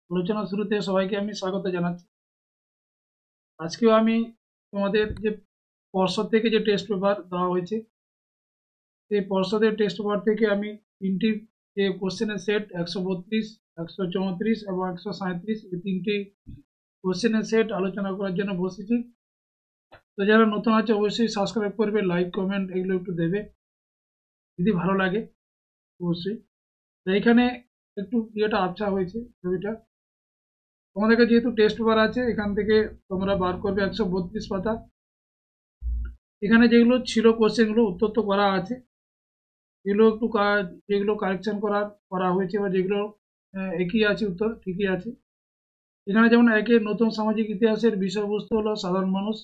আলোচনা শুরুতে সবাইকে আমি স্বাগত জানাচ্ছি। আজকেও আমি তোমাদের যে পর্ষদ থেকে যে টেস্ট পেপার দেওয়া হয়েছে, সেই পর্ষদের টেস্ট পেপার থেকে আমি তিনটি যে কোশ্চেনের সেট 132, 134 এবং 137, এই তিনটি কোশ্চেনের সেট আলোচনা করার জন্য বসেছি। তো যারা নতুন আছে অবশ্যই সাবস্ক্রাইব করবে, লাইক কমেন্ট এগুলো একটু দেবে যদি ভালো লাগে অবশ্যই। তো এখানে একটু ইয়েটা আবছা হয়েছে ছবিটা। তোমাদের কাছে যেহেতু টেস্ট পেপার আছে, এখান থেকে তোমরা বার করবে 132 পাতা। এখানে যেগুলো ছিল কোশ্চেন গুলো উত্তর তো করা আছে, এগুলো একটু যেগুলো কারেকশন করা হয়েছে বা যেগুলো একই আছে, উত্তর ঠিকই আছে। এখানে যেমন একে নতুন সামাজিক ইতিহাসের বিষয়বস্তু হলো সাধারণ মানুষ।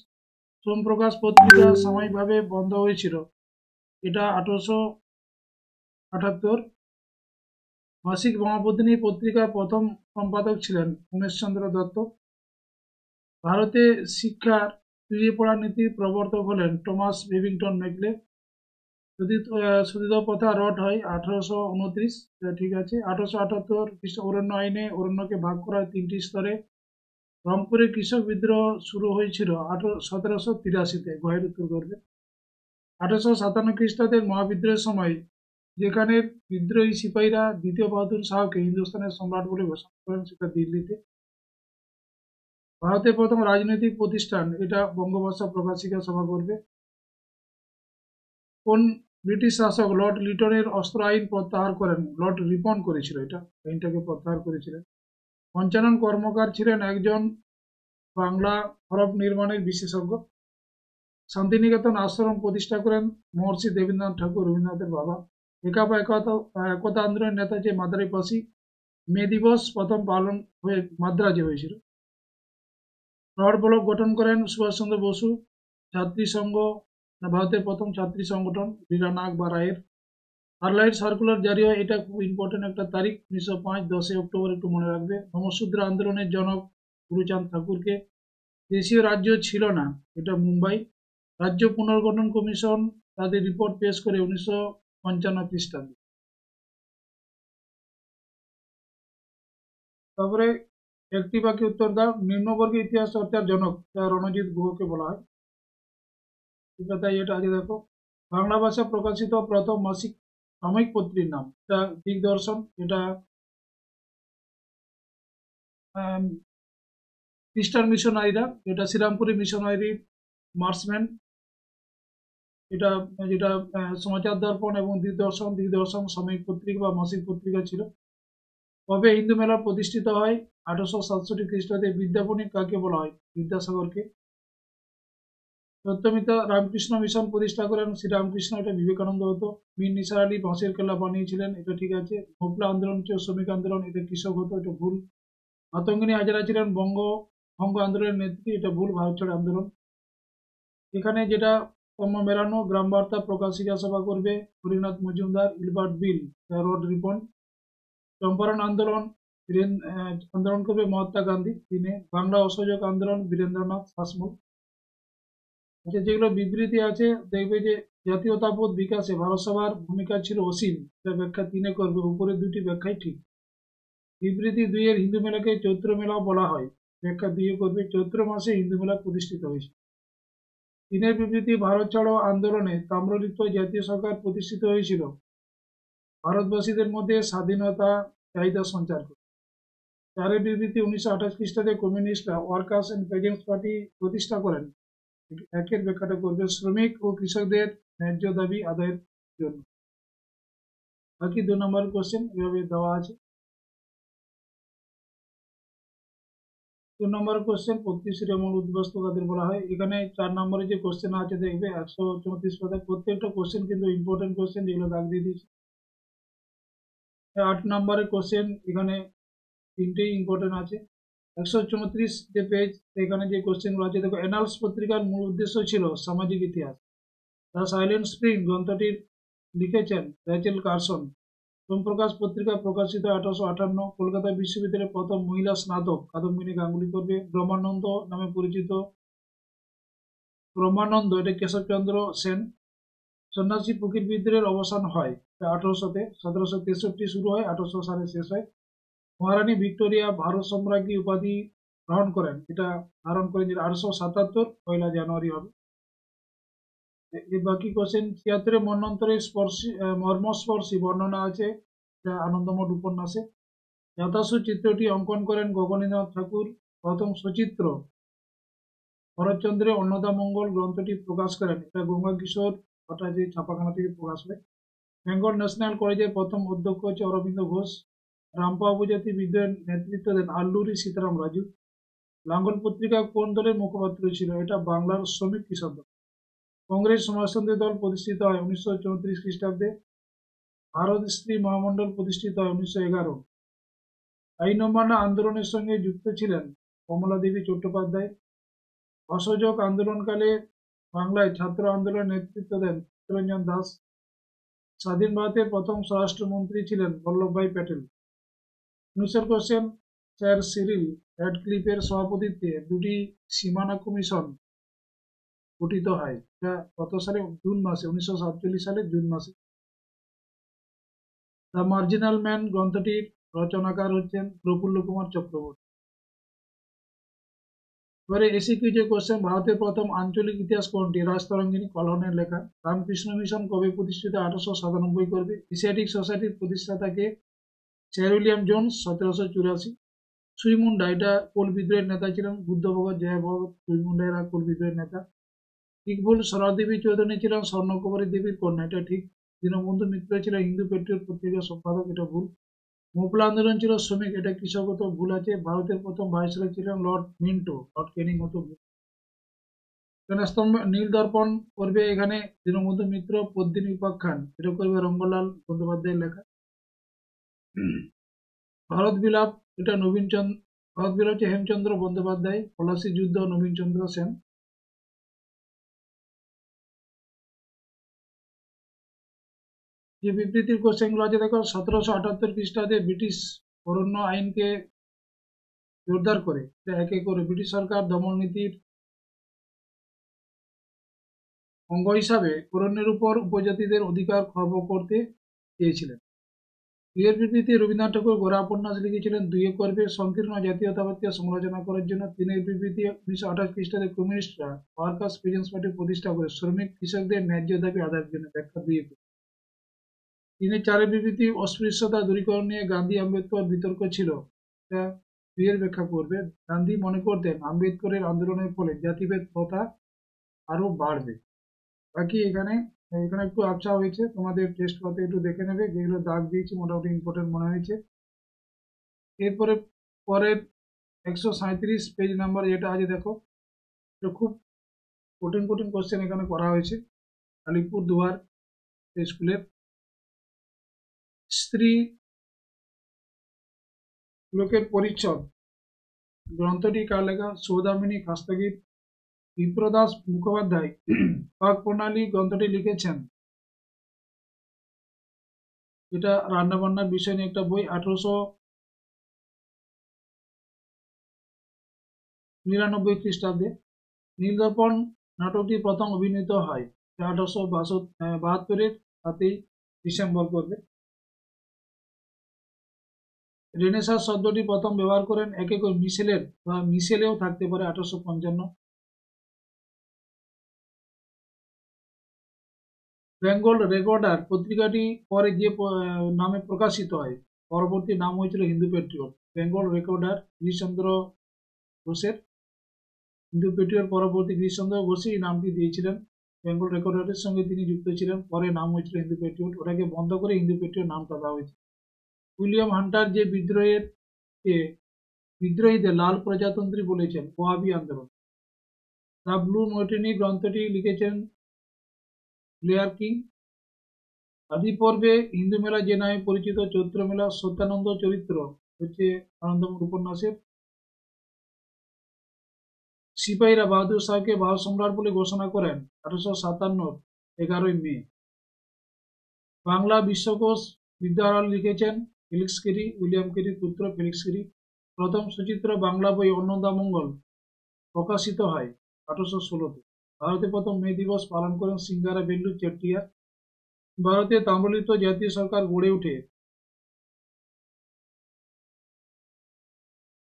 সোমপ্রকাশ পত্রিকা সাময়িকভাবে বন্ধ হয়েছিল, এটা 1878। মাসিক বামাপত্নী পত্রিকার প্রথম সম্পাদক ছিলেন উমেশচন্দ্র দত্ত। ভারতে শিক্ষার পিছিয়ে পড়া নীতির প্রবর্তক হলেন টমাস বেবিংটন মেকলে। সুধীর প্রথা রদ হয় 1829, ঠিক আছে। 1878 অরণ্য আইনে অরণ্যকে ভাগ করা হয় তিনটি স্তরে। রংপুরে কৃষক বিদ্রোহ শুরু হয়েছিল 1783-তে, গয়ের উত্তর করবে। 1857 খ্রিস্টাব্দের মহাবিদ্রোহের সময় যেখানে বিদ্রোহী সিপাহীরা দ্বিতীয় বাহাদুর শাহকে হিন্দুস্তানের সম্রাট বলে ঘোষণা করেন, সেটা দিল্লিতে। ভারতের প্রথম রাজনৈতিক প্রতিষ্ঠান, এটা বঙ্গভাষা প্রকাশিকা সভা করবে। কোন ব্রিটিশ শাসক লর্ড লিটনের অস্ত্র আইন প্রত্যাহার করেন? লর্ড রিপন করেছিল, এটা আইনটাকে প্রত্যাহার করেছিলেন। পঞ্চানন কর্মকার ছিলেন একজন বাংলা হরফ নির্মাণের বিশেষজ্ঞ। শান্তিনিকেতন আশ্রম প্রতিষ্ঠা করেন মহর্ষি দেবেন্দ্রনাথ ঠাকুর, রবীন্দ্রনাথের বাবা। একাপা একতা আন্দোলনের নেতা যে মাদারিপাসি। মে দিবস প্রথম পালন হয়ে মাদ্রাজে হয়েছিল। রড ব্লক গঠন করেন সুভাষচন্দ্র বসু। ছাত্রী সংঘ, ভারতের প্রথম ছাত্রী সংগঠন রীরা নাগ বা রায়ের। হারলাইট সার্কুলার জারি হয়, এটা খুব ইম্পর্টেন্ট একটা তারিখ, 1905, 10 অক্টোবর, একটু মনে রাখবে। নমশূদ্র আন্দোলনের জনক গুরুচাঁদ ঠাকুরকে। দেশীয় রাজ্য ছিল না, এটা মুম্বাই। রাজ্য পুনর্গঠন কমিশন তাদের রিপোর্ট পেশ করে 1955 খ্রিস্টাব্দে। তারপরে একটি বাকি উত্তর দাও। নিম্নবর্গের ইতিহাস চর্চার জনক, যা রণজিৎ গুহকে বলা হয়। ঠিক আছে, এটা আগে দেখো। বাংলা ভাষা প্রকাশিত প্রথম মাসিক সাময়িক পত্রির নাম, এটা দিগদর্শন। এটা খ্রিস্টান মিশনারিরা, এটা শ্রীরামপুরি মিশনারি মার্সম্যান। এটা যেটা সমাচার দর্পণ এবং দিগদর্শন, দিগদর্শন সাময়িক পত্রিকা বা মাসিক পত্রিকা ছিল। কবে হিন্দু মেলা প্রতিষ্ঠিত হয়? 1867 খ্রিস্টাব্দে। বিদ্যাপনী কাকে বলা হয়? বিদ্যাসাগরকে। সত্যমিতা রামকৃষ্ণ মিশন প্রতিষ্ঠা করেন শ্রীরামকৃষ্ণ, এটা বিবেকানন্দ হতো। মীর নিসার আলী বাঁশের কেল্লা বানিয়েছিলেন, এটা ঠিক আছে। ভোপলা আন্দোলন ছিল শ্রমিক আন্দোলন, এটা কৃষক হতো, এটা ভুল। মাতঙ্গিনী হাজরা ছিলেন বঙ্গ আন্দোলনের নেত্রী, এটা ভুল, ভারত ছাড় আন্দোলন। এখানে যেটা কর্ম মেলানো, গ্রাম বার্তা প্রকাশিকা সভা করবে হরিনাথ মজুমদার। ইলবার্ট বিল, রড রিপন। চম্পারণ আন্দোলন আন্দোলন করবে মহাত্মা গান্ধী তিনি। বাংলা অসহযোগ আন্দোলন বীরেন্দ্রনাথ শাসমল। আচ্ছা, যেগুলো বিবৃতি আছে দেখবে যে জাতীয়তাবোধ বিকাশে ভারত সভার ভূমিকা ছিল অসীম, এটা ব্যাখ্যা 3-এ করবে। উপরের দুটি ব্যাখ্যাই ঠিক। বিবৃতি 2-এর হিন্দু মেলাকে চৈত্র মেলাও বলা হয়, ব্যাখ্যা 2-এ করবে। চৈত্র মাসে হিন্দু মেলা প্রতিষ্ঠিত হয়েছে। 3-এর বিবৃতি ভারত ছাড়ো আন্দোলনে তাম্রলিপ্ত জাতীয় সরকার প্রতিষ্ঠিত হয়েছিল ভারতবাসীদের মধ্যে স্বাধীনতা চাহিদা সঞ্চার করে। 4-এর বিবৃতি 1928 খ্রিস্টাব্দে কমিউনিস্টরা ওয়ার্কার্স এন্ড পেজেন্টস পার্টি প্রতিষ্ঠা করেন, 1-এর ব্যাখ্যাটা করবে শ্রমিক ও কৃষকদের ন্যায্য দাবি আদায়ের জন্য। বাকি 2 নম্বর কোশ্চেন এভাবে দেওয়া আছে। 2 নম্বর কোশ্চেন, পদ্মশ্রী এমন উদ্বাস্তু কাদের বলা হয়? এখানে 4 নম্বরে যে কোশ্চেন আছে দেখবে 134 পাতায়, প্রত্যেকটা কোশ্চেন কিন্তু ইম্পর্টেন্ট কোশ্চেন, যেগুলো দাগ দিয়ে দিয়েছি। 8 নম্বরের কোশ্চেন, এখানে 3টেই ইম্পর্টেন্ট আছে। 134 যে পেজ, এখানে যে কোশ্চেন গুলো আছে দেখো। অ্যানালস পত্রিকার মূল উদ্দেশ্য ছিল সামাজিক ইতিহাস। দ্য সাইলেন্ট স্প্রিং গ্রন্থটি লিখেছেন রেচেল কার্সন। সোমপ্রকাশ পত্রিকা প্রকাশিত 1858। কলকাতা বিশ্ববিদ্যালয়ের প্রথম মহিলা স্নাতক কাদম্বিনী গাঙ্গুলি করবে। ব্রহ্মানন্দ নামে পরিচিত ব্রহ্মানন্দ, এটা কেশবচন্দ্র সেন। সন্ন্যাসী ফকির বিদ্রোহের অবসান হয় 1800-তে, 1763 শুরু হয়, 1800 সালে শেষ হয়। মহারানী ভিক্টোরিয়া ভারত সম্রাজ্ঞী উপাধি গ্রহণ করেন, এটা ধারণ করেন 1877 1 জানুয়ারি হবে। বাকি কোশ্চেন 76 মন্বন্তরের মর্মস্পর্শী বর্ণনা আছে, এটা আনন্দমঠ উপন্যাসে। যথাসু চিত্রটি অঙ্কন করেন গগনীনাথ ঠাকুর। প্রথম সচিত্র ভরতচন্দ্রের অন্নদামঙ্গল গ্রন্থটি প্রকাশ করেন, এটা গঙ্গা কিশোর ভট্টাচার্য ছাপাখানা থেকে প্রকাশ হয়। বেঙ্গল ন্যাশনাল কলেজের প্রথম অধ্যক্ষ হচ্ছে অরবিন্দ ঘোষ। রামপা উপজাতি বিদ্রোহের নেতৃত্ব দেন আল্লুরি সীতারাম রাজু। লাঙ্গল পত্রিকা কোন দলের মুখপাত্র ছিল, এটা বাংলার শ্রমিক কৃষক দল। কংগ্রেস সমাজতন্ত্রী দল প্রতিষ্ঠিত হয় 1934 খ্রিস্টাব্দে। ভারত স্ত্রী মহামণ্ডল প্রতিষ্ঠিত হয় 1911। আইন অমান্য আন্দোলনের সঙ্গে যুক্ত ছিলেন কমলা দেবী চট্টোপাধ্যায়। অসহযোগ আন্দোলনকালে বাংলায় ছাত্র আন্দোলনের নেতৃত্ব দেন চিত্তরঞ্জন দাস। স্বাধীন ভারতের প্রথম স্বরাষ্ট্রমন্ত্রী ছিলেন Vallabhbhai Patel. 19 question, sir Cyril র্যাডক্লিফের সভাপতিত্বে দুটি সীমানা কমিশন গঠিত হয়, এটা কত সালে? জুন মাসে, 1947 সালে জুন মাসে। দ্য মার্জিনাল ম্যান গ্রন্থটির রচনাকার হচ্ছেন প্রফুল্ল কুমার চক্রবর্তী। এবারে এসিকিউ কোশ্চেন, ভারতের প্রথম আঞ্চলিক ইতিহাস কোনটি? রাজতরঙ্গিনী কলহনের লেখা। রামকৃষ্ণ মিশন কবে প্রতিষ্ঠিত? 1897 করবে। এশিয়াটিক সোসাইটির প্রতিষ্ঠাতাকে? Sir William Jones, 1784। সুইমুন্ডা, এটা কোল বিদ্রোহের নেতা ছিলেন বুদ্ধ ভগৎ জয়া ভগৎ। সুইমুন্ডা এরা কোল বিদ্রোহের নেতা। ঠিক ভুল, সরলা দেবী চৌধুরী ছিলেন স্বর্ণকুমারী দেবীর কন্যা, এটা ঠিক। দীনবন্ধু মিত্র ছিলেন হিন্দু পেট্রিয়ট পত্রিকার সম্পাদক, এটা ভুল। মফলা আন্দোলন ছিল শ্রমিক, এটা কৃষকগত ভুল আছে। ভারতের প্রথম ভাইসরয় ছিলেন লর্ড মিন্টো, লর্ড ক্যানিং হতো ভুল। স্তম্ভ নীল দর্পণ করবে এখানে দীনবন্ধু মিত্র। পদ্মিনী উপাখ্যান, এটা করবে রঙ্গলাল বন্দ্যোপাধ্যায়ের লেখা। ভারত বিলাপ, এটা ভারত বিলাপ হচ্ছে হেমচন্দ্র বন্দ্যোপাধ্যায়। পলাশী যুদ্ধ নবীন চন্দ্র সেন। যে বিবৃতির কোশ্চেন গুলো আছে দেখো, 1778 খ্রিস্টাব্দে ব্রিটিশ অরণ্য আইনকে জোরদার করে, একে করে ব্রিটিশ সরকার দমন নীতির অঙ্গ হিসাবে অরণ্যের উপর উপজাতিদের অধিকার খর্ব করতে চেয়েছিলেন। দুইয়ের বিবৃতি, রবীন্দ্রনাথ ঠাকুর গোরা উপন্যাস লিখেছিলেন। দুইয়ে করবে সংকীর্ণ জাতীয়তাবাদকে সমালোচনা করার জন্য। তিনের বিবৃতি, 1928 খ্রিস্টাব্দে কমিউনিস্টরা ওয়ার্কার্স পিজেন্স পার্টি প্রতিষ্ঠা করে শ্রমিক কৃষকদের ন্যায্য দাবি আদায়ের জন্য। ব্যাখ্যা দুইয়ে। তিনের চারের বিবৃতি, অস্পৃশ্যতা দূরীকরণ নিয়ে গান্ধী আম্বেদকর বিতর্ক ছিল, এটা দুইয়ের ব্যাখ্যা করবে। গান্ধী মনে করতেন আম্বেদকরের আন্দোলনের ফলে জাতিভেদ প্রথা আরো বাড়বে। বাকি এখানে এখানে একটু আবছা হয়েছে, তোমাদের টেস্ট পাতে একটু দেখে নেবে, যেগুলো দাগ দিয়েছি মোটামুটি ইম্পর্টেন্ট মনে হয়েছে। এরপরে পরের 137 পেজ নাম্বার যেটা আছে দেখো, এটা খুব কঠিন কঠিন কোশ্চেন এখানে করা হয়েছে। আলিপুর দুয়ার স্কুলের স্ত্রী লোকের পরিচ্ছদ গ্রন্থটি কার লেখা? সৌদামিনী খাস্তগীর। বিপ্রদাস মুখোপাধ্যায় পাক প্রণালী গ্রন্থটি লিখেছেন, এটা রান্নাবান্নার বিষয় নিয়ে একটা বই। 1899 খ্রিস্টাব্দে। নীলদর্পণ নাটকটি প্রথম অভিনীত হয় 1872 7ই ডিসেম্বর করবে। রেনেসাঁস শব্দটি প্রথম ব্যবহার করেন একে করে মিশেলের বা মিশেলেও থাকতে পারে 1855। বেঙ্গল রেকর্ডার পত্রিকাটি পরে যে নামে প্রকাশিত হয়, পরবর্তী নাম হয়েছিল হিন্দু পেট্রিয়ট। বেঙ্গল রেকর্ডার গিরিশচন্দ্র ঘোষের। হিন্দু পেট্রিয়ট পরবর্তী গিরিশচন্দ্র ঘোষই এই নামটি দিয়েছিলেন। বেঙ্গল রেকর্ডারের সঙ্গে তিনি যুক্ত ছিলেন, পরে নাম হয়েছিল হিন্দু পেট্রিয়ট। ওটাকে বন্ধ করে হিন্দু পেট্রিয়ট নামটা দেওয়া হয়েছে। উইলিয়াম হান্টার যে বিদ্রোহীদের লাল প্রজাতন্ত্রী বলেছেন, ওয়াহাবি আন্দোলন। দ্য ব্লু মর্টিনি গ্রন্থটি লিখেছেন ক্লেয়ার কিং। আদি পর্বে হিন্দু মেলা যে নামে পরিচিত চৈত্র মেলা, সত্যানন্দ চরিত্র হচ্ছে আনন্দমঠ উপন্যাসের। সিপাহীরা বাহাদুর শাহকে ভারত সম্রাট বলে ঘোষণা করেন 1857 11ই মে। বাংলা বিশ্বকোষ বিদ্যারাল লিখেছেন ফেলিক্স কেরি, উইলিয়াম কেরির পুত্র ফেলিক্স কেরি। প্রথম সচিত্র বাংলা বই অন্নদামঙ্গল প্রকাশিত হয় 1816-তে। ভারতে প্রথম মে দিবস পালন করেন সিঙ্গারা বেল্লু চেট্টিয়ার। ভারতে তাম্রলিপ্ত জাতীয় সরকার গড়ে ওঠে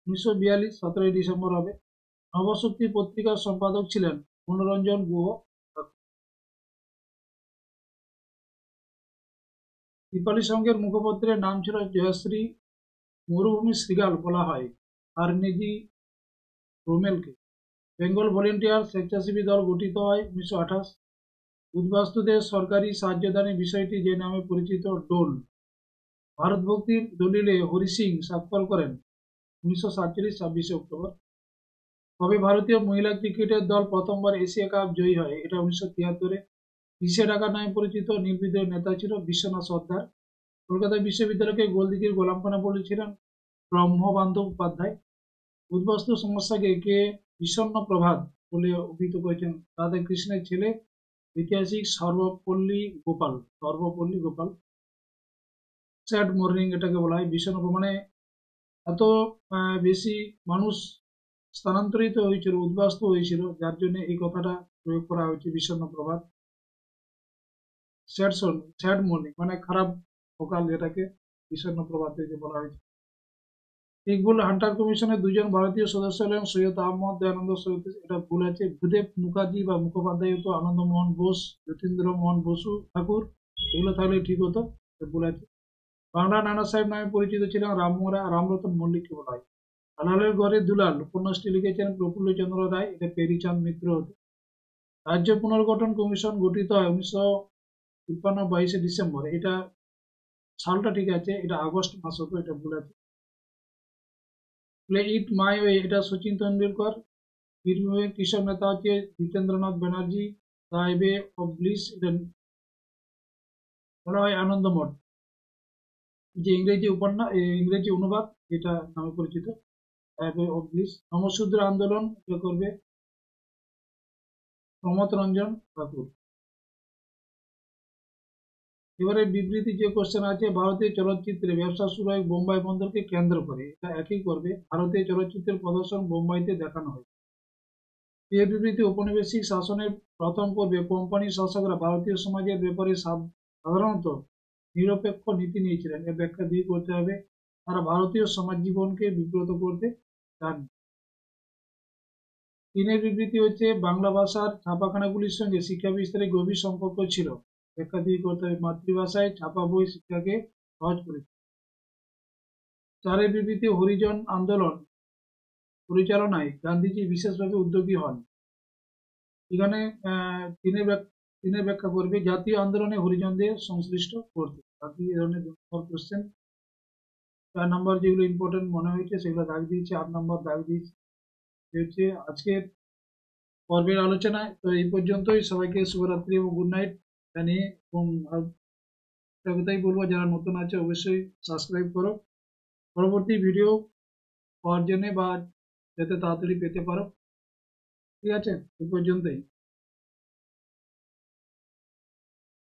1942 17 ডিসেম্বর হবে। নবশক্তি পত্রিকার সম্পাদক ছিলেন মনোরঞ্জন গুহ। দীপালি সংঘের মুখপত্রের নাম ছিল জয়শ্রী। মরুভূমি শৃগাল বলা হয় কার্নেজি রোমেলকে। বেঙ্গল ভলেন্টিয়ার স্বেচ্ছাসেবী দল গঠিত হয় 1928। উদ্বাস্তুদের সরকারি সাহায্যদানের বিষয়টি যে নামে পরিচিত ডোল। ভারত ভক্তির দলিলে হরি সিং স্বাক্ষর করেন 1947 26 অক্টোবর। কবে ভারতীয় মহিলা ক্রিকেটের দল প্রথমবার এশিয়া কাপ জয়ী হয়? এটা 1973-এ। কিসে ডাকা নামে পরিচিত নির্বিদ্রোহী নেতা ছিল বিশ্বনাথ সর্দার। কলকাতা বিশ্ববিদ্যালয়কে গোলদিঘির গোলামখানা বলেছিলেন ব্রহ্মবান্ধব উপাধ্যায়। উদ্বাস্তু সমস্যাকে কে বিষণ্ণ প্রভাত বলে অভিহিত করেছেন? রাধা কৃষ্ণের ছেলে ঐতিহাসিক সর্বপল্লী গোপাল। স্যাড মর্নিং এটাকে বলা হয়। বিষণ্ণ মানে এত বেশি মানুষ স্থানান্তরিত হয়েছিল, উদ্বাস্তু হয়েছিল, যার জন্য এই কথাটা প্রয়োগ করা হয়েছে বিষণ্ণ প্রভাত। স্যাড মর্নিং মানে খারাপ সকাল, যেটাকে বিষণ্ণ প্রভাত বলা হয়েছে। ইকবাল হান্টার কমিশনের দুজন ভারতীয় সদস্য হলেন সৈয়দ আহমদ দয়ানন্দ সৈয়দ। এটা ভুল আছে। ভূদেব মুখার্জি বা মুখোপাধ্যায় হতো আনন্দমোহন বোস, যতীন্দ্রমোহন বসু ঠাকুর। এগুলো তাহলে ঠিক হতো, ভুল আছে। বাংলা নানা সাহেব নামে পরিচিত ছিলেন রামরতন মল্লিককে বলা হয়। আলালের ঘরে দুলাল উপন্যাসটি লিখেছেন প্রফুল্লচন্দ্র রায়। এটা পেরিচাঁদ মিত্র হতো। রাজ্য পুনর্গঠন কমিশন গঠিত হয় 1953 22 ডিসেম্বর। এটা সালটা ঠিক আছে, এটা আগস্ট মাস হতো, এটা ভুল আছে। প্লে ইট মাই ওয়ে এটা সচিন তেন্ডুলকর। বীরভূমের কৃষক নেতা হচ্ছে Jitendranath Banerjee. Highway of bliss এটা বলা হয় আনন্দমঠ, যে ইংরেজি অনুবাদ, এটা নামে পরিচিত হাইওয়ে অফ ব্লিস। নমশূদ্র আন্দোলন এটা করবে প্রমথ রঞ্জন ঠাকুর। এবারে বিবৃতি যে কোশ্চেন আছে, ভারতীয় চলচ্চিত্রে ব্যবসা শুরু হয় বোম্বাই বন্দরকে কেন্দ্র করে। এটা একই করবে। ভারতীয় চলচ্চিত্রের প্রদর্শন বোম্বাইতে দেখানো হয়। এই বিবৃতি ঔপনিবেশিক শাসনের প্রথম পর্বে কোম্পানির শাসকরা ভারতীয় সমাজের ব্যাপারে সাধারণত নিরপেক্ষ নীতি নিয়েছিলেন। এর ব্যাখ্যা দিয়ে করতে হবে। তারা ভারতীয় সমাজ জীবনকে বিব্রত করতে চান। তিনের বিবৃতি হচ্ছে বাংলা ভাষার ছাপাখানাগুলির সঙ্গে শিক্ষা বিস্তারে গভীর সম্পর্ক ছিল। ব্যাখ্যা দিয়ে করতে হবে। মাতৃভাষায় ছাপা বই শিক্ষাকে সহজ করেছে। চারের বিবৃতি হরিজন আন্দোলন পরিচালনায় গান্ধীজি বিশেষভাবে উদ্যোগী হন। এখানে তিনের ব্যাখ্যা করবে জাতীয় আন্দোলনে হরিজনদের সংশ্লিষ্ট করতে। বাকি এই ধরনের কোশ্চেন। 4 নম্বর যেগুলো ইম্পর্টেন্ট মনে হয়েছে সেগুলো দাগ দিয়েছি, 8 নম্বর দাগ দিয়েছি। হচ্ছে আজকের পর্বের আলোচনা। তো এই পর্যন্তই। সবাইকে শুভরাত্রি এবং গুড নাইট জানিয়ে, এবং একটা কথাই বলবো, যারা নতুন আছে অবশ্যই সাবস্ক্রাইব করো পরবর্তী ভিডিও পাওয়ার জন্য, বা যাতে তাড়াতাড়ি পেতে পারো। ঠিক আছে, এই পর্যন্তই।